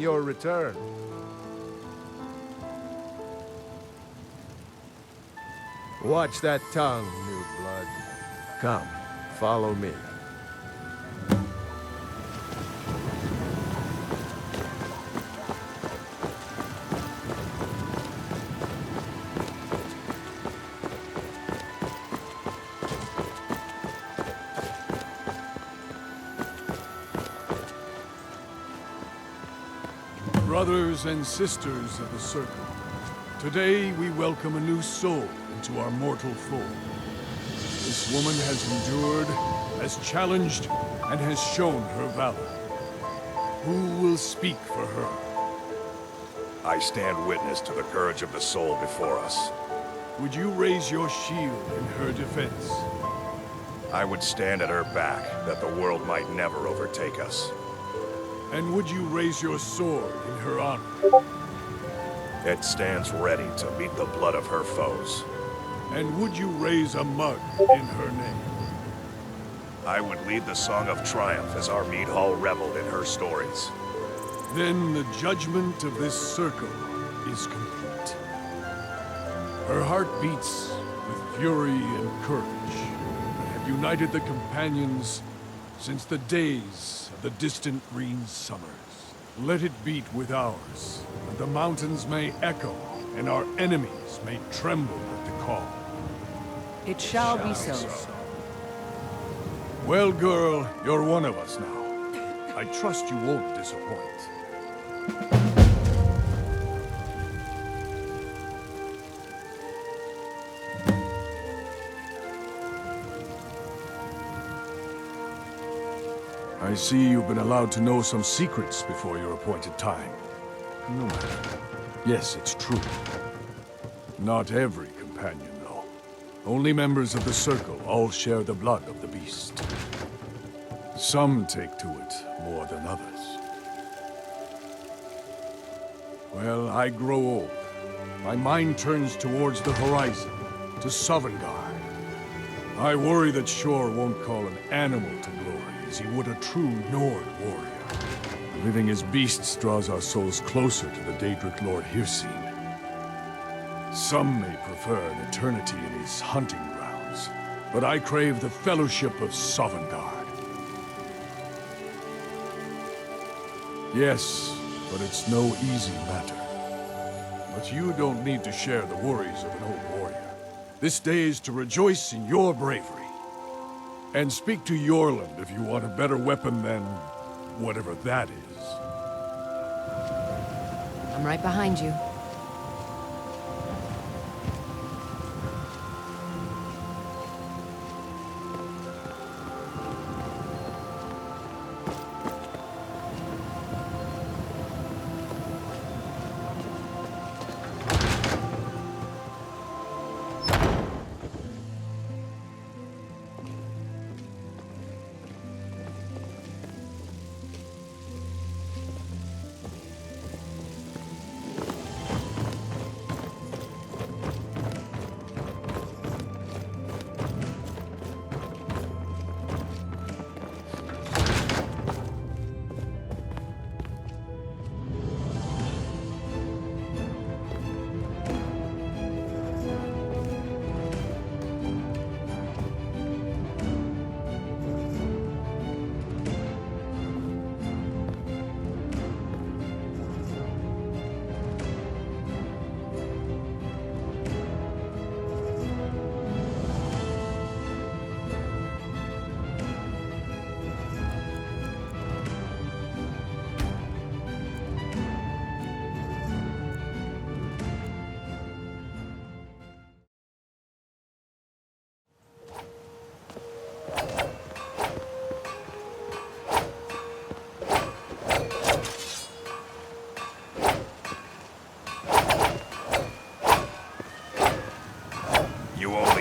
your return. Watch that tongue, new blood. Come, follow me. Brothers and sisters of the Circle, today we welcome a new soul into our mortal fold. This woman has endured, has challenged, and has shown her valor. Who will speak for her? I stand witness to the courage of the soul before us. Would you raise your shield in her defense? I would stand at her back, that the world might never overtake us. And would you raise your sword in her honor? It stands ready to meet the blood of her foes. And would you raise a mug in her name? I would lead the song of triumph as our mead hall reveled in her stories. Then the judgment of this circle is complete. Her heart beats with fury and courage, and have united the companions since the days of the distant green summers. Let it beat with ours, that the mountains may echo, and our enemies may tremble at the call. It shall be so. Well, girl, you're one of us now. I trust you won't disappoint. I see you've been allowed to know some secrets before your appointed time. No matter. Yes, it's true. Not every companion, though. Only members of the Circle all share the blood of the beast. Some take to it more than others. Well, I grow old. My mind turns towards the horizon, to Sovngarde. I worry that Shor won't call an animal to glory as he would a true Nord warrior. Living as beasts draws our souls closer to the Daedric Lord Hircine. Some may prefer an eternity in his hunting grounds, but I crave the fellowship of Sovngarde. Yes, but it's no easy matter. But you don't need to share the worries of an old warrior. This day is to rejoice in your bravery. And speak to Yorland if you want a better weapon than whatever that is. I'm right behind you.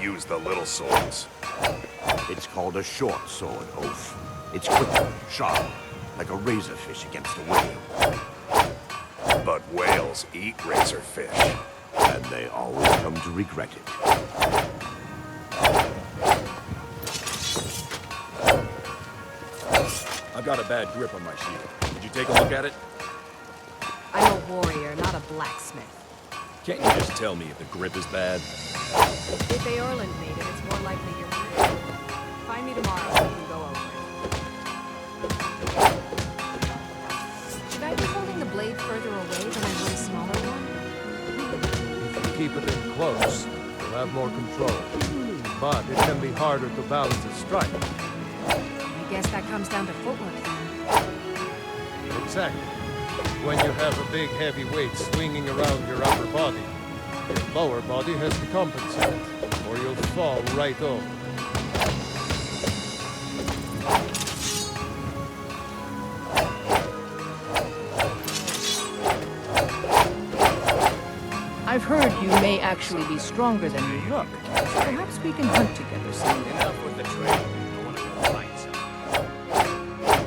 Use the little swords. It's called a short sword, Oaf. It's quick, sharp, like a razorfish against a whale. But whales eat razorfish. And they always come to regret it. I've got a bad grip on my shield. Did you take a look at it? warrior, not a blacksmith. Can't you just tell me if the grip is bad? If Aorland made it, it's more likely you're right. Find me tomorrow and we can go over it. Should I be holding the blade further away than I would a smaller one? If you keep it in close, you'll have more control. But it can be harder to balance a strike. I guess that comes down to footwork then. Exactly. When you have a big heavy weight swinging around your upper body, your lower body has to compensate, or you'll fall right over. I've heard you may actually be stronger than you look. Perhaps we can hunt together someday. Enough with the trade. I want to go fight some.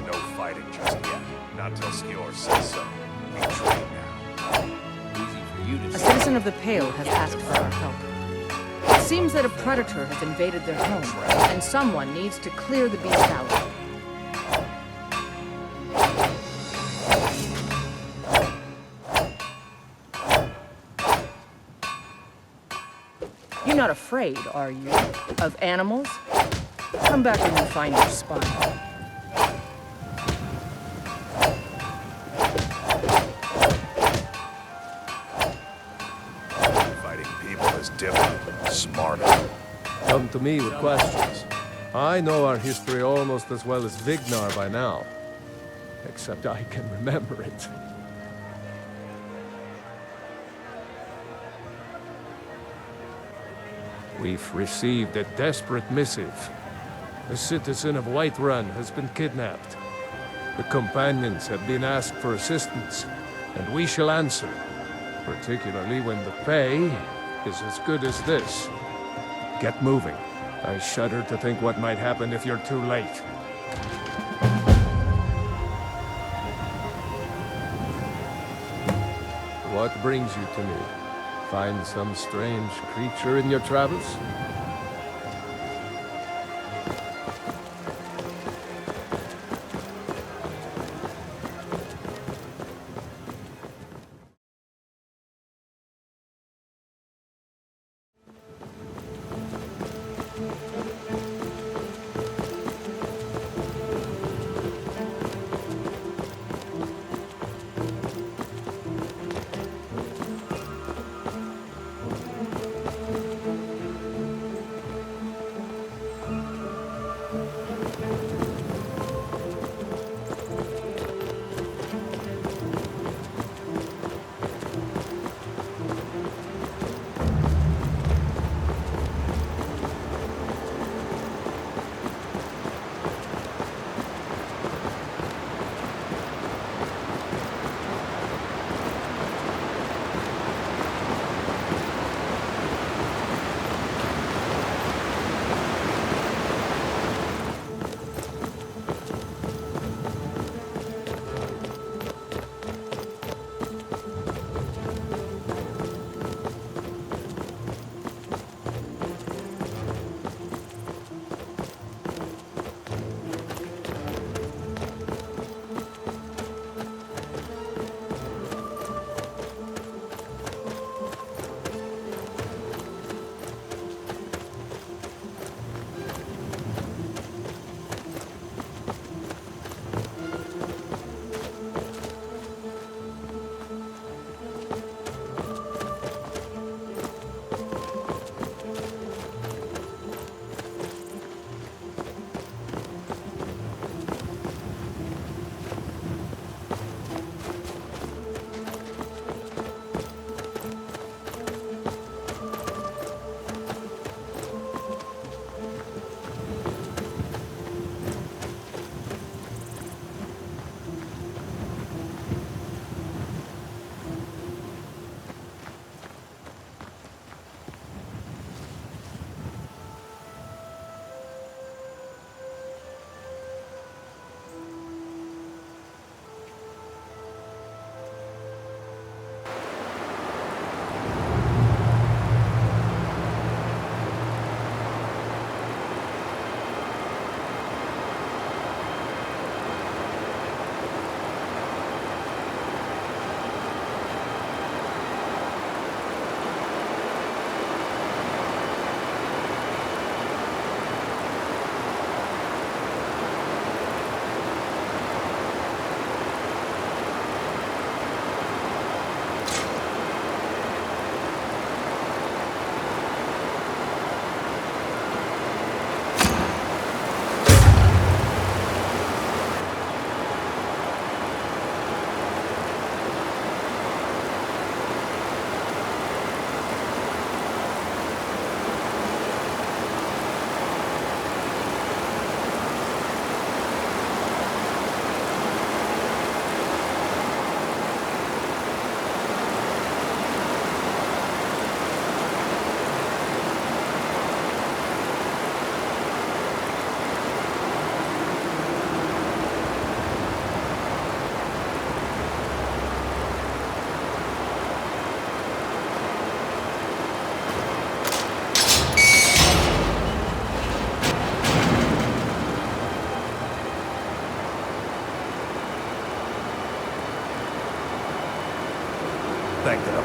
No fighting just yet. Not till Skjor says so. We trade now. Easy for you to A say. citizen of the Pale has asked for our help. It seems that a predator has invaded their home, and someone needs to clear the beast out. You're not afraid, are you, of animals? Come back when you find your spine. Fighting people is different, smarter. Come to me with questions. I know our history almost as well as Vignar by now. Except I can remember it. We've received a desperate missive. A citizen of Whiterun has been kidnapped. The companions have been asked for assistance, and we shall answer, particularly when the pay is as good as this. Get moving. I shudder to think what might happen if you're too late. What brings you to me? Find some strange creature in your travels?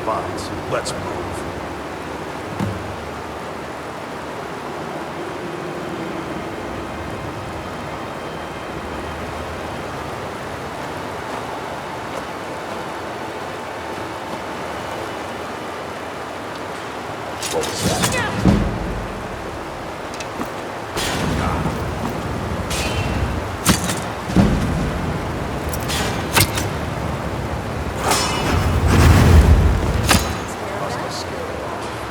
vines. Let's move. What was that? Must have scared it off.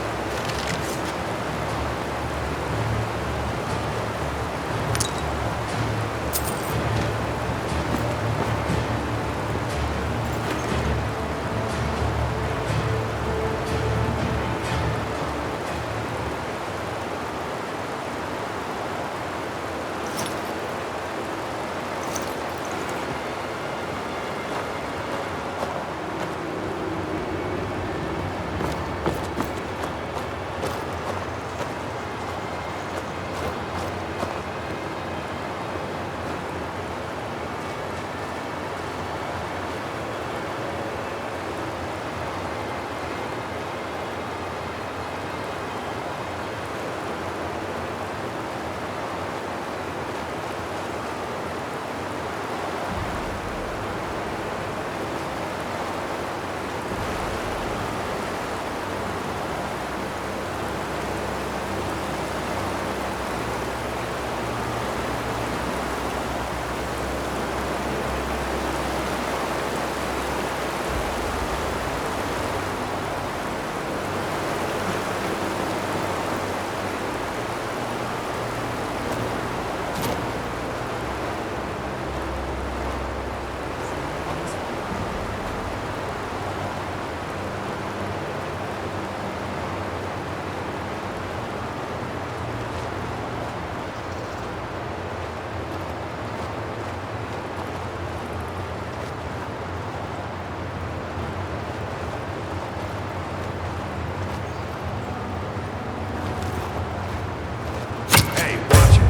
Hey, watch it.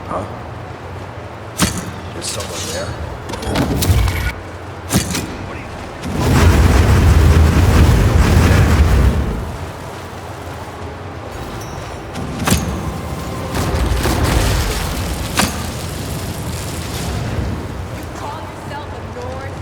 Huh? There's someone there. What do you You call yourself a Nord?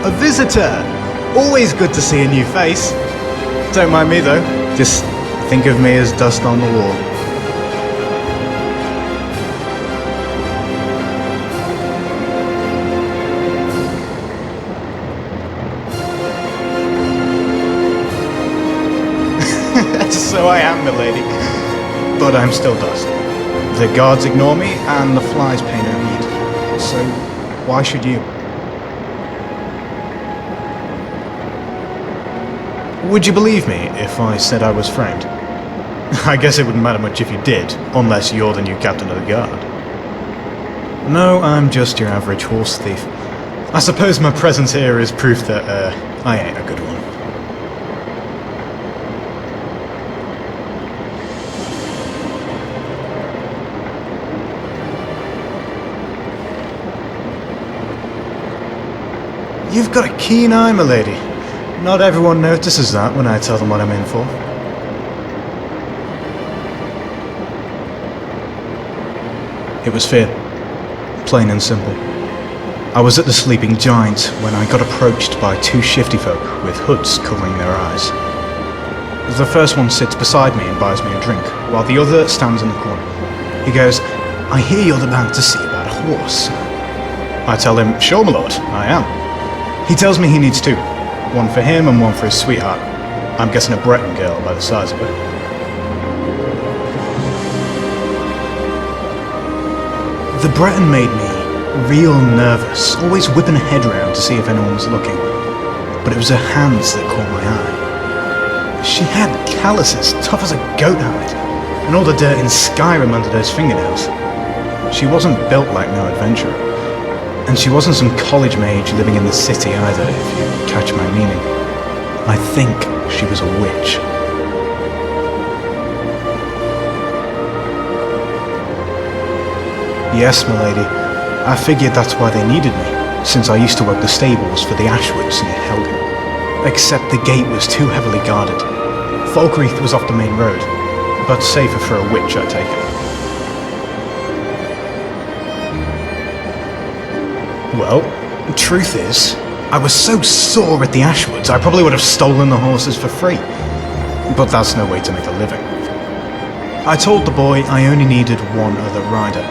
A visitor! Always good to see a new face. Don't mind me though. Just think of me as dust on the wall. So I am, milady. But I'm still dust. The guards ignore me, and the flies pay no heed. So, why should you? Would you believe me if I said I was framed? I guess it wouldn't matter much if you did, unless you're the new captain of the guard. No, I'm just your average horse thief. I suppose my presence here is proof that, I ain't a good one. You've got a keen eye, milady. Not everyone notices that when I tell them what I'm in for. It was fear. Plain and simple. I was at the Sleeping Giant when I got approached by two shifty folk with hoods covering their eyes. The first one sits beside me and buys me a drink, while the other stands in the corner. He goes, "I hear you're the man to see about a horse." I tell him, "Sure, my lord, I am." He tells me he needs two. One for him and one for his sweetheart. I'm guessing a Breton girl by the size of her. The Breton made me real nervous, always whipping her head around to see if anyone was looking. But it was her hands that caught my eye. She had calluses tough as a goat hide, and all the dirt in Skyrim under those fingernails. She wasn't built like no adventurer. And she wasn't some college mage living in the city either, if you catch my meaning. I think she was a witch. Yes, milady. I figured that's why they needed me, since I used to work the stables for the Ashwoods near Helgen. Except the gate was too heavily guarded. Falkreath was off the main road, but safer for a witch, I take it. Well, the truth is, I was so sore at the Ashwoods, I probably would have stolen the horses for free. But that's no way to make a living. I told the boy I only needed one other rider.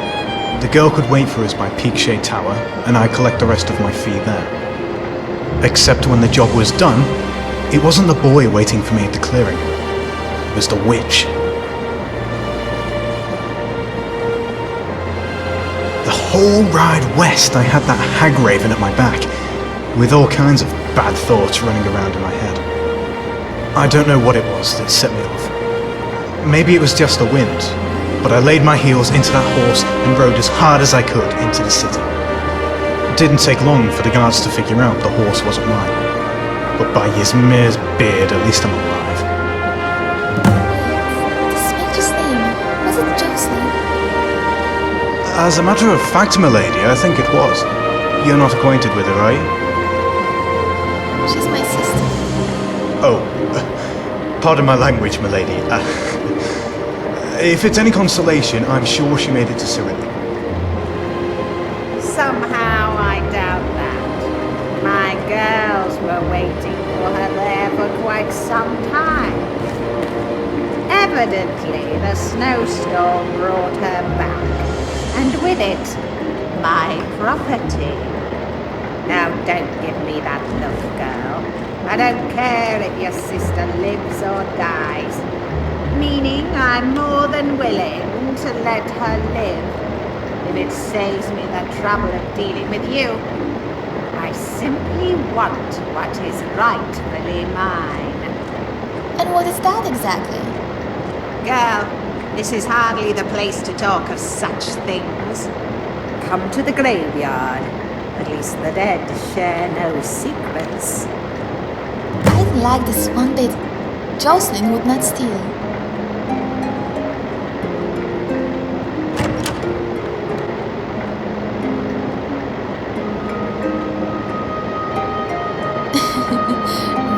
The girl could wait for us by Peakshade Tower, and I'd collect the rest of my fee there. Except when the job was done, it wasn't the boy waiting for me at the clearing. It was the witch. The whole ride west I had that hag raven at my back, with all kinds of bad thoughts running around in my head. I don't know what it was that set me off. Maybe it was just the wind, but I laid my heels into that horse and rode as hard as I could into the city. It didn't take long for the guards to figure out the horse wasn't mine. But by Ysmir's beard, at least I'm alive. This mage's name, was it Jocelyn? As a matter of fact, milady, I think it was. You're not acquainted with her, are you? She's my sister. Oh, pardon my language, milady. If it's any consolation, I'm sure she made it to Cyril. Somehow I doubt that. My girls were waiting for her there for quite some time. Evidently, the snowstorm brought her back, and with it, my property. Now don't give me that look, girl. I don't care if your sister lives or dies. Meaning I'm more than willing to let her live, if it saves me the trouble of dealing with you. I simply want what is rightfully mine. And what is that exactly? Girl, this is hardly the place to talk of such things. Come to the graveyard. At least the dead share no secrets. I didn't like this one bit. Jocelyn would not steal.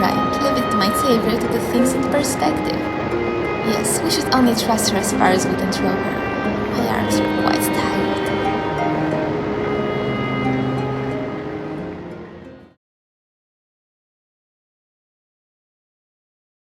Right, leave it to my savior to put things into perspective. Yes, we should only trust her as far as we can throw her. My arms are quite